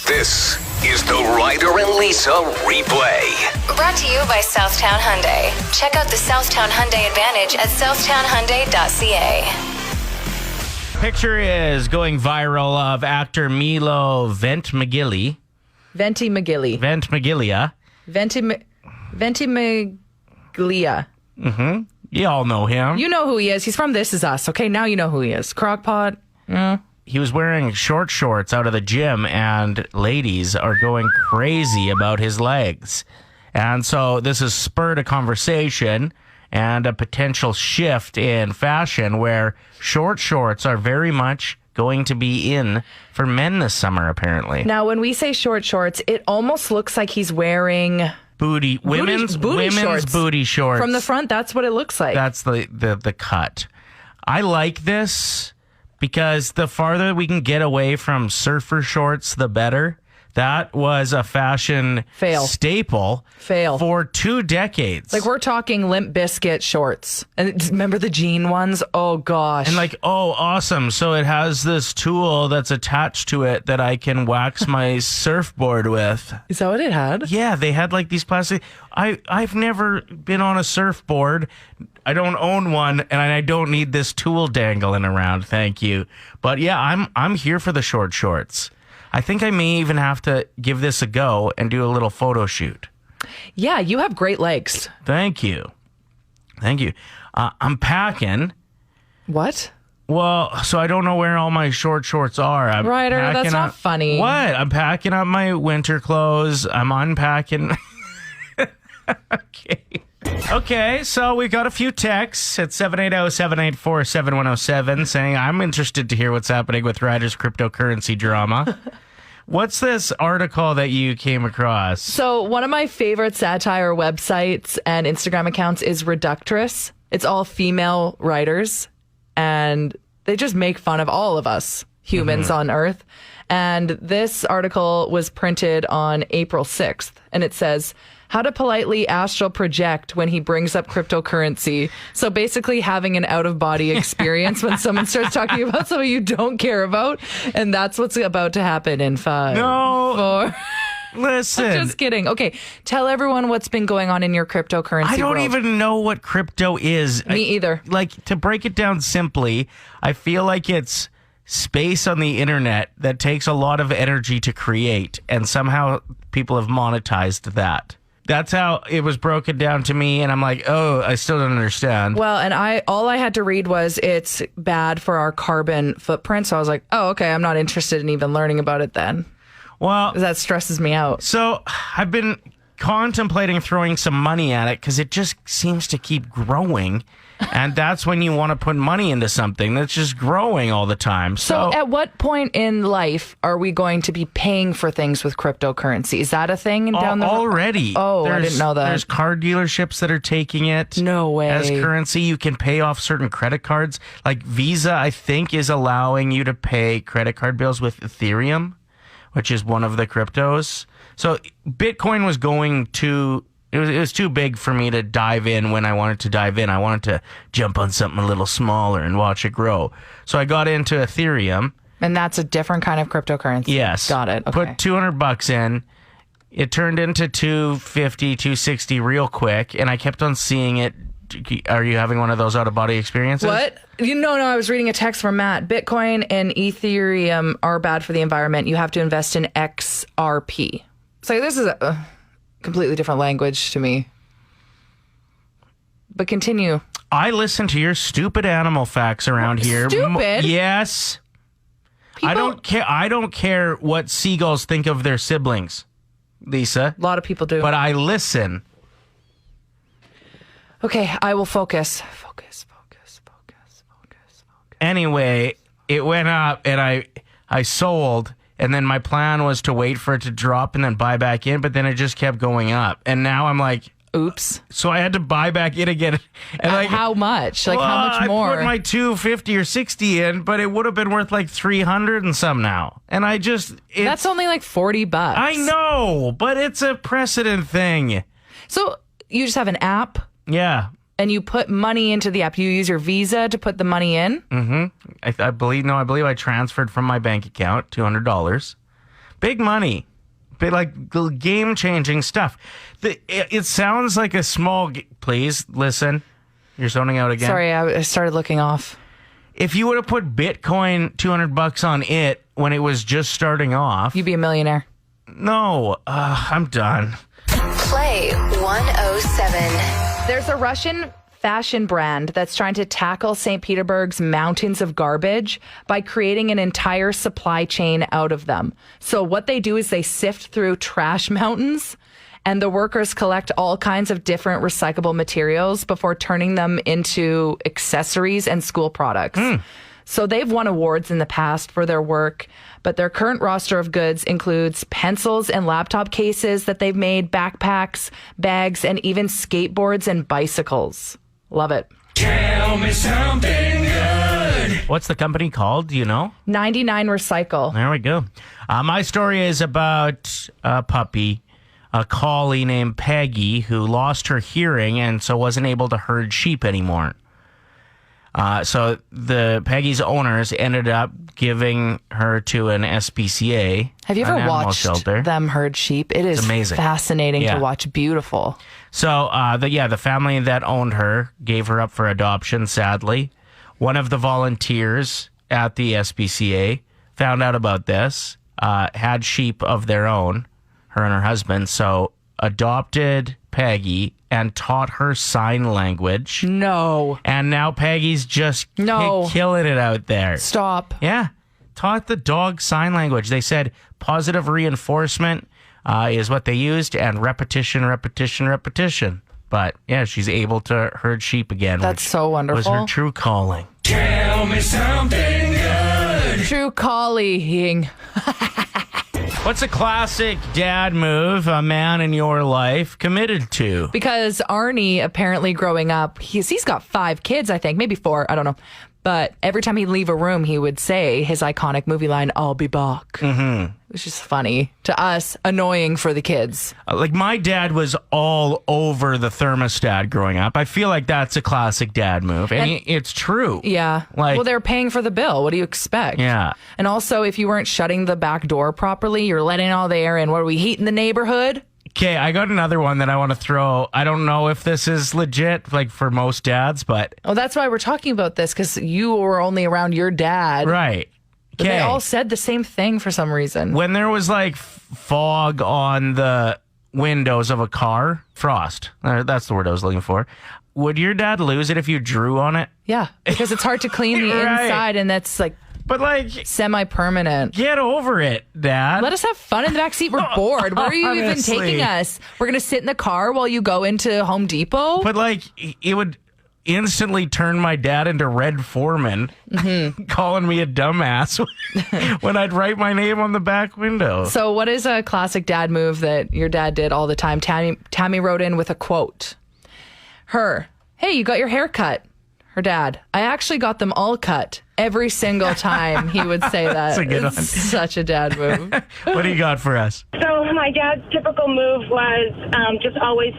This is the Ryder and Lisa replay. Brought to you by Southtown Hyundai. Check out the Southtown Hyundai Advantage at southtownhyundai.ca. Picture is going viral of actor Milo Ventimiglia. Mm-hmm. You all know him. You know who he is. He's from This Is Us. Okay, now you know who he is. Crockpot. Yeah. He was wearing short shorts out of the gym, and ladies are going crazy about his legs. And so this has spurred a conversation and a potential shift in fashion where short shorts are very much going to be in for men this summer, apparently. Now, when we say short shorts, it almost looks like he's wearing women's booty shorts. From the front, that's what it looks like. That's the cut. I like this because the farther we can get away from surfer shorts, the better. That was a fashion staple for 2 decades. Like, we're talking Limp Bizkit shorts. And remember the jean ones? Oh, gosh. And like, oh, awesome. So it has this tool that's attached to it that I can wax my surfboard with. Is that what it had? Yeah, they had like these plastic... I've never been on a surfboard. I don't own one, and I don't need this tool dangling around. Thank you. But yeah, I'm here for the short shorts. I think I may even have to give this a go and do a little photo shoot. Yeah, you have great legs. Thank you. I'm packing. What? Well, so I don't know where all my short shorts are. Ryder, that's not funny. What? I'm packing up my winter clothes. I'm unpacking. Okay, so we got a few texts at 780-784-7107 saying, I'm interested to hear what's happening with Ryder's cryptocurrency drama. What's this article that you came across? So one of my favorite satire websites and Instagram accounts is Reductress. It's all female writers, and they just make fun of all of us humans on Earth. And this article was printed on April 6th, and it says, how to politely astral project when he brings up cryptocurrency. So basically having an out-of-body experience when someone starts talking about something you don't care about. And that's what's about to happen in 5, 4... Listen. I'm just kidding. Okay, tell everyone what's been going on in your cryptocurrency I don't world. even know what crypto is. Me either. Like, to break it down simply, I feel like it's space on the internet that takes a lot of energy to create, and somehow people have monetized that. That's how it was broken down to me, and I'm like, oh, I still don't understand. Well, and all I had to read was it's bad for our carbon footprint, so I was like, oh, okay, I'm not interested in even learning about it then. Well, that stresses me out. So I've been contemplating throwing some money at it because it just seems to keep growing. And that's when you want to put money into something that's just growing all the time. So at what point in life are we going to be paying for things with cryptocurrency? Is that a thing down the road? Already. Oh, I didn't know that. There's car dealerships that are taking it. No way. As currency. You can pay off certain credit cards. Like Visa, I think, is allowing you to pay credit card bills with Ethereum, which is one of the cryptos. So Bitcoin was going to... It was too big for me to dive in when I wanted to dive in. I wanted to jump on something a little smaller and watch it grow. So I got into Ethereum. And that's a different kind of cryptocurrency? Yes. Got it. Okay. Put $200 in. It turned into $250, $260 real quick, and I kept on seeing it. Are you having one of those out-of-body experiences? What? No, I was reading a text from Matt. Bitcoin and Ethereum are bad for the environment. You have to invest in XRP. So this is a completely different language to me. But continue. I listen to your stupid animal facts around here. Stupid? Yes. I don't care what seagulls think of their siblings, Lisa. A lot of people do. But I listen. Okay, I will focus. Focus. Anyway, it went up and I sold. And then my plan was to wait for it to drop and then buy back in, but then it just kept going up. And now I'm like, oops. So I had to buy back in again. And like, how much? Like, how much more? I put my $250 or $60 in, but it would have been worth like $300 and some now. And I just... That's only like $40. I know, but it's a precedent thing. So you just have an app? Yeah. And you put money into the app. You use your Visa to put the money in? Mm-hmm. I believe I transferred from my bank account $200. Big money. Big, like game-changing stuff. It sounds like a small... Please, listen. You're zoning out again. Sorry, I started looking off. If you would have put Bitcoin $200 on it when it was just starting off... You'd be a millionaire. No, I'm done. Play 107. There's a Russian fashion brand that's trying to tackle St. Petersburg's mountains of garbage by creating an entire supply chain out of them. So what they do is they sift through trash mountains, and the workers collect all kinds of different recyclable materials before turning them into accessories and school products. So they've won awards in the past for their work, but their current roster of goods includes pencils and laptop cases that they've made, backpacks, bags, and even skateboards and bicycles. Love it. Tell me something good. What's the company called? Do you know? 99 Recycle. There we go. My story is about a puppy, a collie named Peggy, who lost her hearing and so wasn't able to herd sheep anymore. So the Peggy's owners ended up giving her to an SPCA. Have you ever watched them herd sheep? It is amazing. Fascinating to watch. Beautiful. So the family that owned her gave her up for adoption, sadly. One of the volunteers at the SPCA found out about this, had sheep of their own, her and her husband, so adopted Peggy and taught her sign language. No. And now Peggy's just killing it out there. Stop. Yeah. Taught the dog sign language. They said positive reinforcement is what they used, and repetition. But yeah, she's able to herd sheep again. That's so wonderful. Was her true calling. Tell me something good. True calling. What's a classic dad move a man in your life committed to? Because Arnie, apparently growing up, he's got 5 kids, I think, maybe 4, I don't know. But every time he'd leave a room, he would say his iconic movie line, "I'll be back." Mm-hmm. Which is funny to us, annoying for the kids. Like, my dad was all over the thermostat growing up. I feel like that's a classic dad move. And it's true. Yeah. Well, they're paying for the bill. What do you expect? Yeah. And also, if you weren't shutting the back door properly, you're letting all the air in. What are we, heating the neighborhood? Okay, I got another one that I want to throw. I don't know if this is legit, like for most dads, but... Oh, that's why we're talking about this, because you were only around your dad. Right. But they all said the same thing for some reason. When there was like fog on the windows of a car, frost, that's the word I was looking for, would your dad lose it if you drew on it? Yeah, because it's hard to clean the Right. inside, and that's like... But like, semi-permanent. get over it, Dad. Let us have fun in the backseat. We're bored. Where are you even Honestly. taking us? We're going to sit in the car while you go into Home Depot? But like, it would instantly turn my dad into Red Foreman, calling me a dumbass when I'd write my name on the back window. So what is a classic dad move that your dad did all the time? Tammy wrote in with a quote. Hey, you got your hair cut. Her dad, I actually got them all cut. Every single time he would say that. That's a good It's one. such a dad move. What do you got for us? So my dad's typical move was just always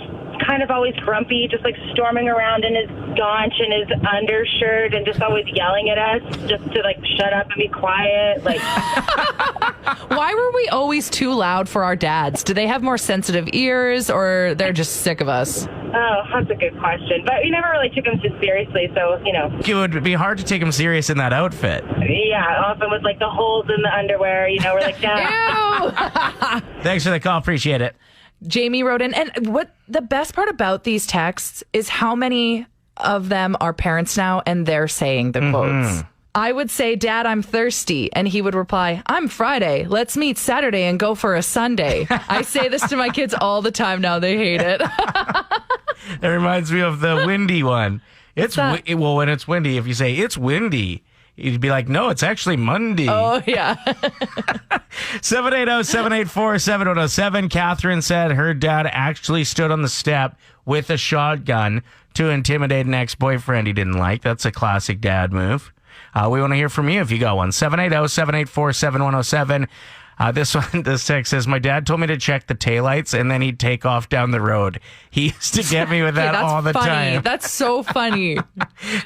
grumpy, just like storming around in his gaunch and his undershirt and just always yelling at us just to like shut up and be quiet. Like, Why were we always too loud for our dads? Do they have more sensitive ears, or they're just sick of us? oh, that's a good question. But we never really took him too seriously, so, you know. It would be hard to take him serious in that outfit. Yeah, often with like the holes in the underwear, you know, we're like, Dad. Ew! Thanks for the call. Appreciate it. Jamie wrote in, and what the best part about these texts is how many of them are parents now, and they're saying the quotes. I would say, Dad, I'm thirsty. And he would reply, I'm Friday. Let's meet Saturday and go for a Sunday. I say this to my kids all the time now. They hate it. That reminds me of the windy one. It's that? well, when it's windy, if you say it's windy, you'd be like, no, it's actually Monday. Oh, yeah. 780-784-7107. Catherine said her dad actually stood on the step with a shotgun to intimidate an ex-boyfriend he didn't like. That's a classic dad move. We want to hear from you if you got one. 780-784-7107. This text says, my dad told me to check the taillights and then he'd take off down the road. He used to get me with that that's all the funny. time. That's so funny.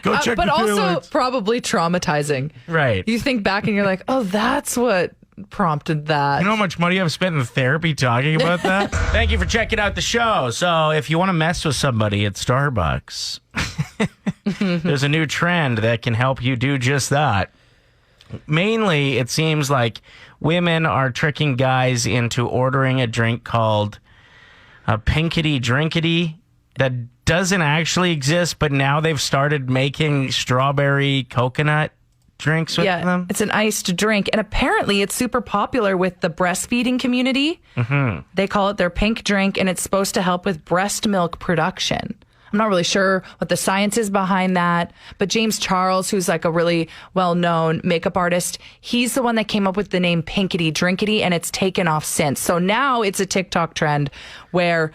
Go check but the also taillights. probably traumatizing. Right. You think back and you're like, oh, that's what prompted that. You know how much money I've spent in therapy talking about that? Thank you for checking out the show. So if you want to mess with somebody at Starbucks, there's a new trend that can help you do just that. Mainly, it seems like women are tricking guys into ordering a drink called Pinkity Drinkity that doesn't actually exist, but now they've started making strawberry coconut drinks with them. It's an iced drink, and apparently it's super popular with the breastfeeding community. They call it their pink drink, and it's supposed to help with breast milk production. I'm not really sure what the science is behind that, but James Charles, who's like a really well-known makeup artist, he's the one that came up with the name Pinkity Drinkity, and it's taken off since. So now it's a TikTok trend where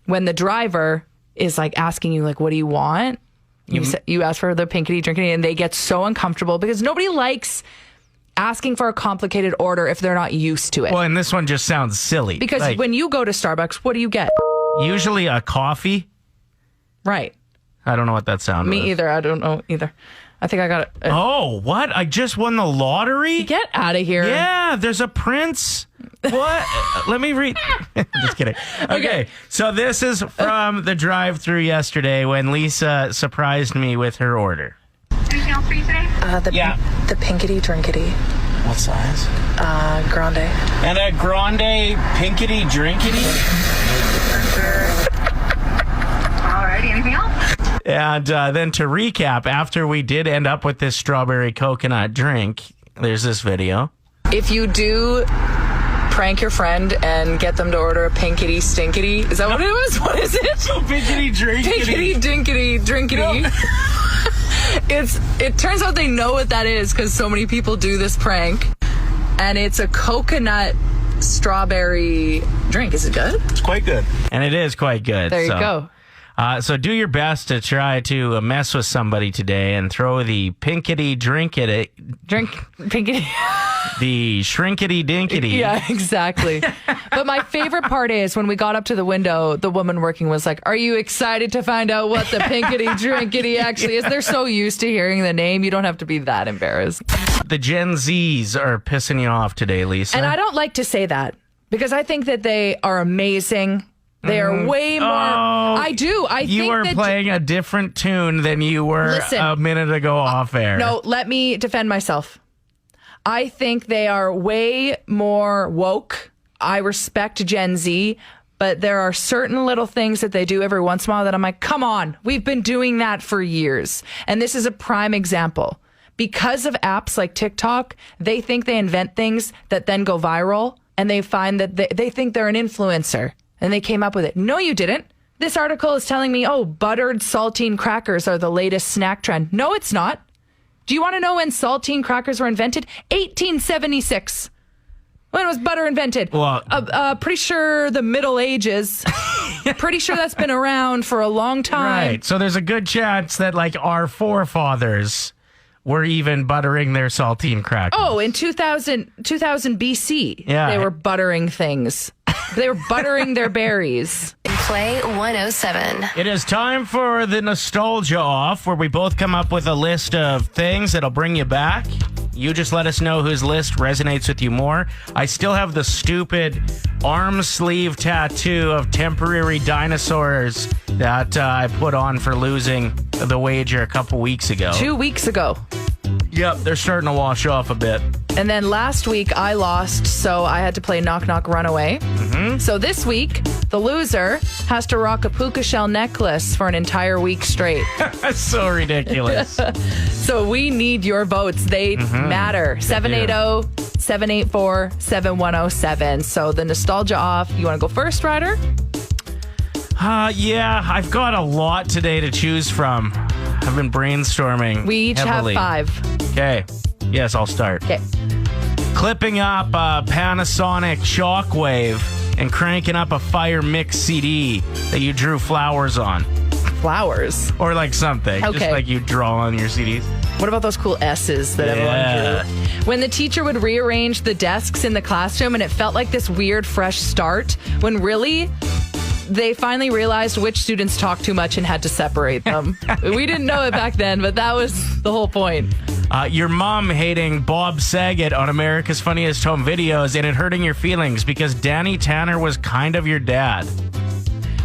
when the driver is like asking you, like, what do you want? You ask for the Pinkity Drinkity, and they get so uncomfortable because nobody likes asking for a complicated order if they're not used to it. Well, and this one just sounds silly. Because like, when you go to Starbucks, what do you get? Usually a coffee. Right. I don't know what that sound was. Me either. I don't know either. I think I got it. Oh, what? I just won the lottery? Get out of here. Yeah, there's a prince. What? Let me read. Just kidding. Okay, so this is from the drive-thru yesterday when Lisa surprised me with her order. Anything else for you today? The Pinkity Drinkity. What size? Grande. And a grande Pinkity Drinkity? Alrighty, anything else? And then to recap, after we did end up with this strawberry coconut drink, there's this video. If you do prank your friend and get them to order a Pinkity Stinkity, is that what it was? What is it? Pinkity Drinkity. Pinkity Dinkity Drinkity. It turns out they know what that is because so many people do this prank. And it's a coconut strawberry drink. Is it good? It's quite good. And it is quite good. There you go. So do your best to try to mess with somebody today and throw the Pinkity Drinkity. Pinkity. The Shrinkity Dinkity. Yeah, exactly. But my favorite part is when we got up to the window, the woman working was like, "Are you excited to find out what the Pinkity Drinkity actually is?" They're so used to hearing the name, you don't have to be that embarrassed. The Gen Zs are pissing you off today, Lisa. And I don't like to say that because I think that they are amazing. They are way more. I do. You think were that playing a different tune than you were a minute ago off air. No, let me defend myself. I think they are way more woke. I respect Gen Z, but there are certain little things that they do every once in a while that I'm like, come on, we've been doing that for years. And this is a prime example. Because of apps like TikTok, they think they invent things that then go viral, and they find that they think they're an influencer. And they came up with it. No, you didn't. This article is telling me, buttered saltine crackers are the latest snack trend. No, it's not. Do you want to know when saltine crackers were invented? 1876. When was butter invented? Well, pretty sure the Middle Ages. Pretty sure that's been around for a long time. Right. So there's a good chance that like our forefathers were even buttering their saltine crackers. Oh, in 2000 BC, yeah. They were buttering things. They were buttering their berries. Play 107. It is time for the Nostalgia Off, where we both come up with a list of things that'll bring you back. You just let us know whose list resonates with you more. I still have the stupid arm sleeve tattoo of temporary dinosaurs that I put on for losing the wager a couple weeks ago. 2 weeks ago. Yep, they're starting to wash off a bit. And then last week I lost, so I had to play Knock Knock Runaway. Mm-hmm. So this week, the loser has to rock a puka shell necklace for an entire week straight. That's so ridiculous. So we need your votes. They matter. 780-784-7107. So the Nostalgia Off. You want to go first, Ryder? Yeah, I've got a lot today to choose from. I've been brainstorming. We each heavily. have 5. Okay. Yes, I'll start. Okay. Clipping up a Panasonic Shockwave and cranking up a Fire Mix CD that you drew flowers on. Flowers? Or like something. Okay. Just like you draw on your CDs. What about those cool S's that everyone drew? When the teacher would rearrange the desks in the classroom and it felt like this weird fresh start, when really they finally realized which students talked too much and had to separate them. We didn't know it back then, but that was the whole point. Your mom hating Bob Saget on America's Funniest Home Videos and it hurting your feelings because Danny Tanner was kind of your dad.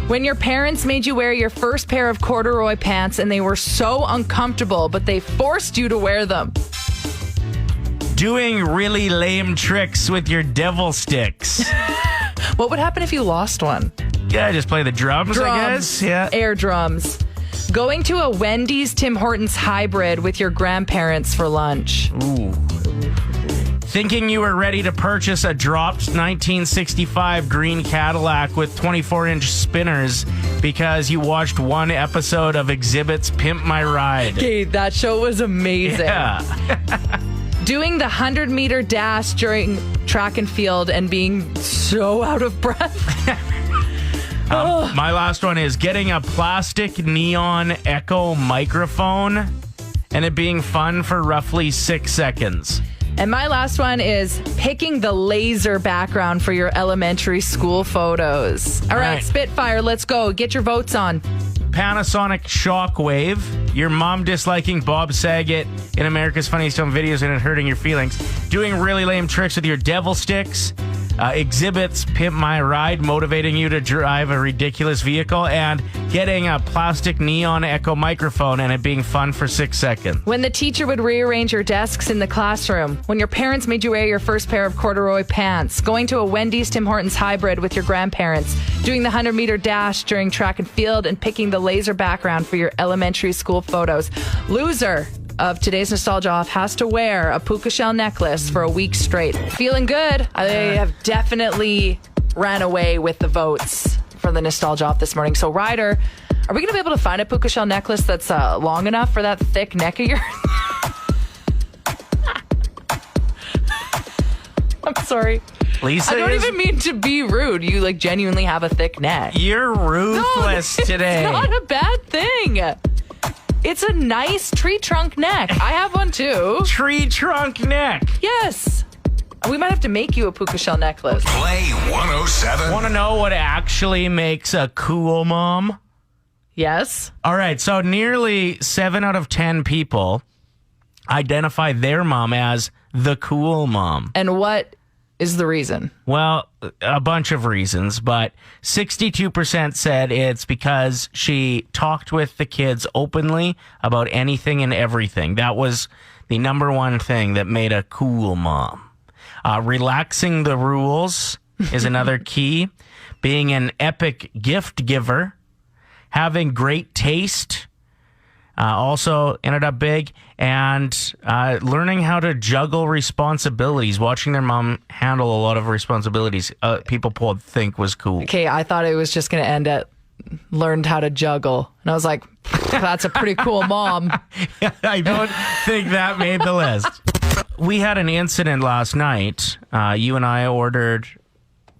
When your parents made you wear your first pair of corduroy pants and they were so uncomfortable, but they forced you to wear them. Doing really lame tricks with your devil sticks. What would happen if you lost one? Yeah, just play the drums, I guess. Yeah. Air drums. Going to a Wendy's Tim Hortons hybrid with your grandparents for lunch. Ooh. Thinking you were ready to purchase a dropped 1965 green Cadillac with 24-inch spinners because you watched one episode of Exhibit's Pimp My Ride. Okay, that show was amazing. Yeah. Doing the 100-meter dash during track and field and being so out of breath. My last one is getting a plastic neon echo microphone and it being fun for roughly 6 seconds. And my last one is picking the laser background for your elementary school photos. All right, Spitfire, let's go. Get your votes on. Panasonic Shockwave, your mom disliking Bob Saget in America's Funniest Home Videos and it hurting your feelings, doing really lame tricks with your devil sticks, Exhibits Pimp My Ride, motivating you to drive a ridiculous vehicle, and getting a plastic neon echo microphone and it being fun for 6 seconds. When the teacher would rearrange your desks in the classroom, when your parents made you wear your first pair of corduroy pants, going to a Wendy's Tim Hortons hybrid with your grandparents, doing the 100-meter dash during track and field, and picking the laser background for your elementary school photos. Loser of today's Nostalgia Off has to wear a puka shell necklace for a week straight. Feeling good. I have definitely ran away with the votes for the Nostalgia Off this morning. So, Ryder, are we going to be able to find a puka shell necklace that's long enough for that thick neck of yours? I'm sorry. Lisa, I don't even mean to be rude. You like genuinely have a thick neck. You're ruthless today. It's not a bad thing. It's a nice tree trunk neck. I have one too. Tree trunk neck. Yes. We might have to make you a puka shell necklace. Play 107. Want to know what actually makes a cool mom? Yes. All right, so nearly 7 out of 10 people identify their mom as the cool mom. And what is the reason? Well, a bunch of reasons, but 62% said it's because she talked with the kids openly about anything and everything. That was the number one thing that made a cool mom. Relaxing the rules is another key. Being an epic gift giver. Having great taste also ended up big. And learning how to juggle responsibilities. Watching their mom handle a lot of responsibilities people would think was cool. Okay, I thought it was just going to end at learned how to juggle. And I was like, that's a pretty cool mom. I don't think that made the list. We had an incident last night. You and I ordered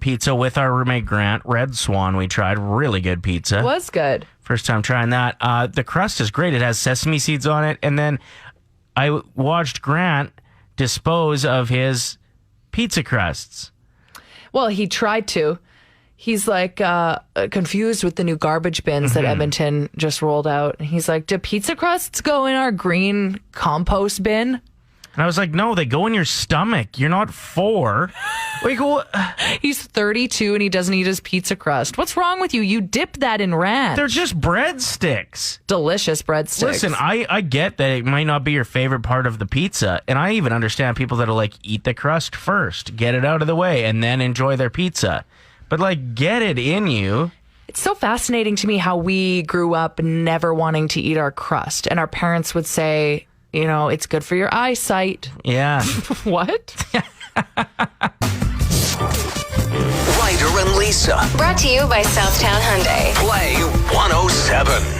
pizza with our roommate Grant. Red Swan we tried. Really good pizza. It was good. First time trying that. The crust is great. It has sesame seeds on it. And then I watched Grant dispose of his pizza crusts. Well, he tried to. He's like confused with the new garbage bins that Edmonton just rolled out. And he's like, do pizza crusts go in our green compost bin? And I was like, no, they go in your stomach. You're not 4. Like, He's 32 and he doesn't eat his pizza crust. What's wrong with you? You dip that in ranch. They're just breadsticks. Delicious breadsticks. Listen, I get that it might not be your favorite part of the pizza. And I even understand people that'll like eat the crust first, get it out of the way, and then enjoy their pizza. But like, get it in you. It's so fascinating to me how we grew up never wanting to eat our crust. And our parents would say, you know, it's good for your eyesight. Yeah. What? Ryder and Lisa. Brought to you by Southtown Hyundai. Play 107.